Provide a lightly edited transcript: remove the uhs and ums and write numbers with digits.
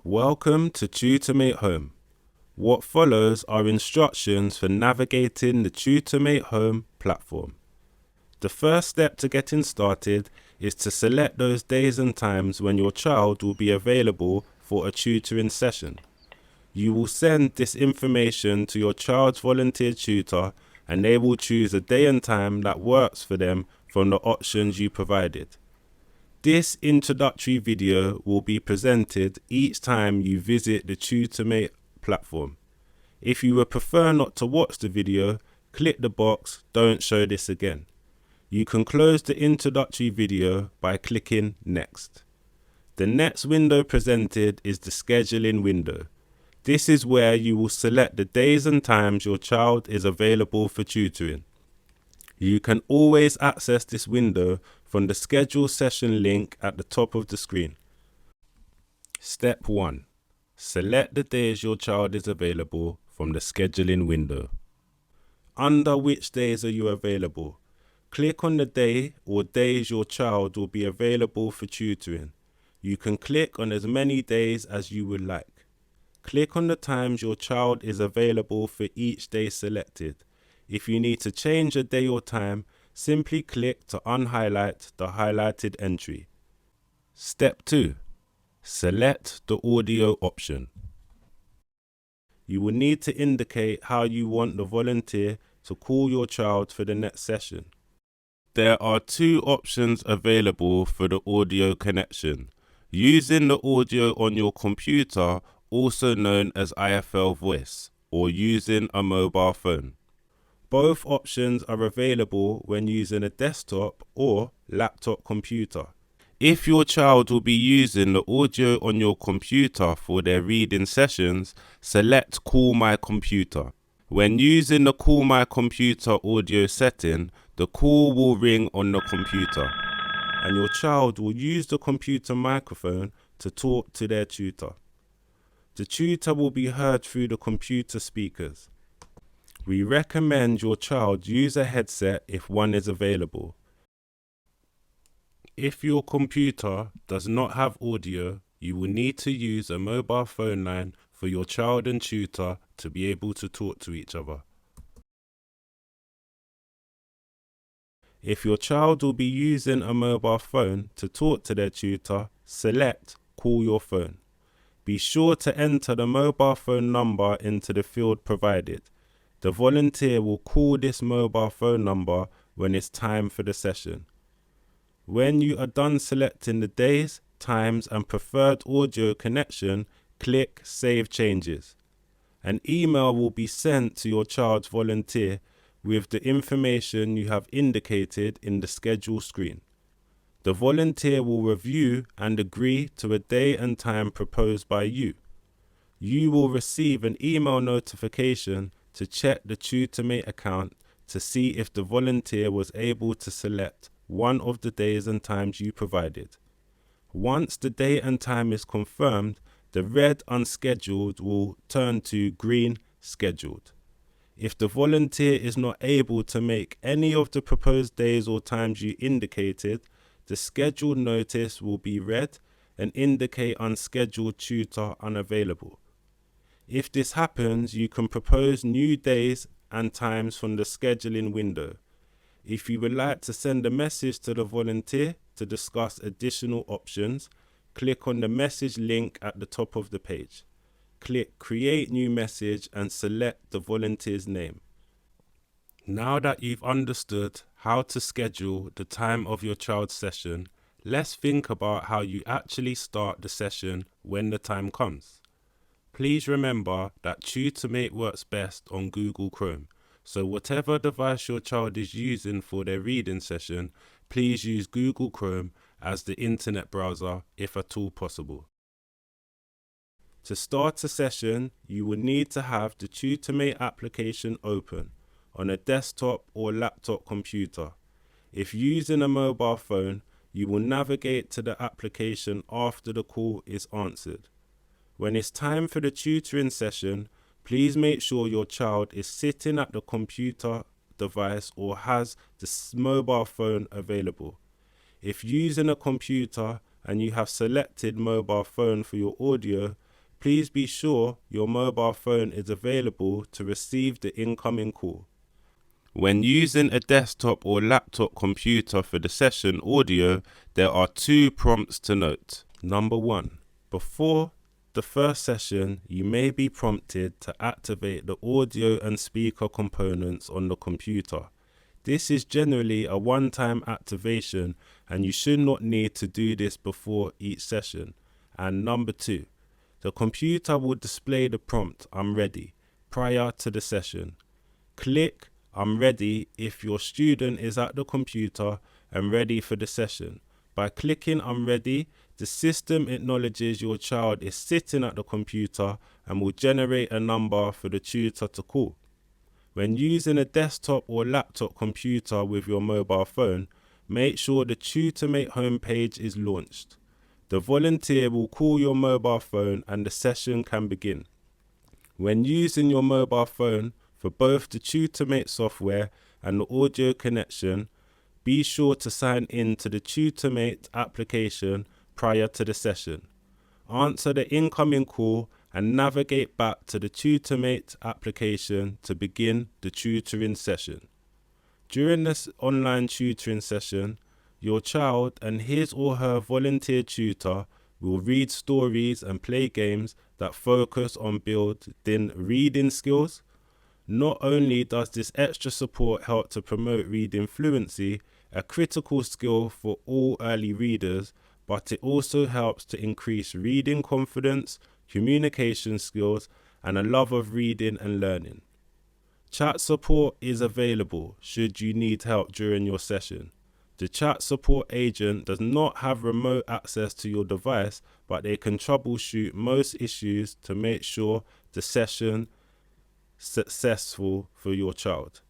Welcome to TutorMate Home. What follows are instructions for navigating the TutorMate Home platform. The first step to getting started is to select those days and times when your child will be available for a tutoring session. You will send this information to your child's volunteer tutor and they will choose a day and time that works for them from the options you provided. This introductory video will be presented each time you visit the TutorMate platform. If you would prefer not to watch the video, click the box "Don't show this again." You can close the introductory video by clicking Next. The next window presented is the scheduling window. This is where you will select the days and times your child is available for tutoring. You can always access this window from the schedule session link at the top of the screen. Step 1. Select the days your child is available from the scheduling window. Under which days are you available? Click on the day or days your child will be available for tutoring. You can click on as many days as you would like. Click on the times your child is available for each day selected. If you need to change a day or time, simply click to unhighlight the highlighted entry. Step 2. Select the audio option. You will need to indicate how you want the volunteer to call your child for the next session. There are two options available for the audio connection. Using the audio on your computer, also known as IFL voice, or using a mobile phone. Both options are available when using a desktop or laptop computer. If your child will be using the audio on your computer for their reading sessions, select Call My Computer. When using the Call My Computer audio setting, the call will ring on the computer, and your child will use the computer microphone to talk to their tutor. The tutor will be heard through the computer speakers. We recommend your child use a headset if one is available. If your computer does not have audio, you will need to use a mobile phone line for your child and tutor to be able to talk to each other. If your child will be using a mobile phone to talk to their tutor, select Call Your Phone. Be sure to enter the mobile phone number into the field provided. The volunteer will call this mobile phone number when it's time for the session. When you are done selecting the days, times, and preferred audio connection, click Save Changes. An email will be sent to your child's volunteer with the information you have indicated in the schedule screen. The volunteer will review and agree to a day and time proposed by you. You will receive an email notification to check the TutorMate account to see if the volunteer was able to select one of the days and times you provided. Once the day and time is confirmed, the red Unscheduled will turn to green Scheduled. If the volunteer is not able to make any of the proposed days or times you indicated, the scheduled notice will be red and indicate Unscheduled Tutor Unavailable. If this happens, you can propose new days and times from the scheduling window. If you would like to send a message to the volunteer to discuss additional options, click on the message link at the top of the page. Click Create New Message and select the volunteer's name. Now that you've understood how to schedule the time of your child's session, let's think about how you actually start the session when the time comes. Please remember that TutorMate works best on Google Chrome, so whatever device your child is using for their reading session, please use Google Chrome as the internet browser if at all possible. To start a session, you will need to have the TutorMate application open on a desktop or laptop computer. If using a mobile phone, you will navigate to the application after the call is answered. When it's time for the tutoring session, please make sure your child is sitting at the computer device or has the mobile phone available. If using a computer and you have selected mobile phone for your audio, please be sure your mobile phone is available to receive the incoming call. When using a desktop or laptop computer for the session audio, there are 2 prompts to note. Number 1. Before the first session, you may be prompted to activate the audio and speaker components on the computer. This is generally a one-time activation and you should not need to do this before each session. And number 2, the computer will display the prompt "I'm ready" prior to the session. Click "I'm ready" if your student is at the computer and ready for the session. By clicking "I'm ready," the system acknowledges your child is sitting at the computer and will generate a number for the tutor to call. When using a desktop or laptop computer with your mobile phone, make sure the TutorMate homepage is launched. The volunteer will call your mobile phone and the session can begin. When using your mobile phone for both the TutorMate software and the audio connection, be sure to sign in to the TutorMate application prior to the session. Answer the incoming call and navigate back to the TutorMate application to begin the tutoring session. During this online tutoring session, your child and his or her volunteer tutor will read stories and play games that focus on building reading skills. Not only does this extra support help to promote reading fluency, a critical skill for all early readers, but it also helps to increase reading confidence, communication skills, and a love of reading and learning. Chat support is available should you need help during your session. The chat support agent does not have remote access to your device, but they can troubleshoot most issues to make sure the session successful for your child.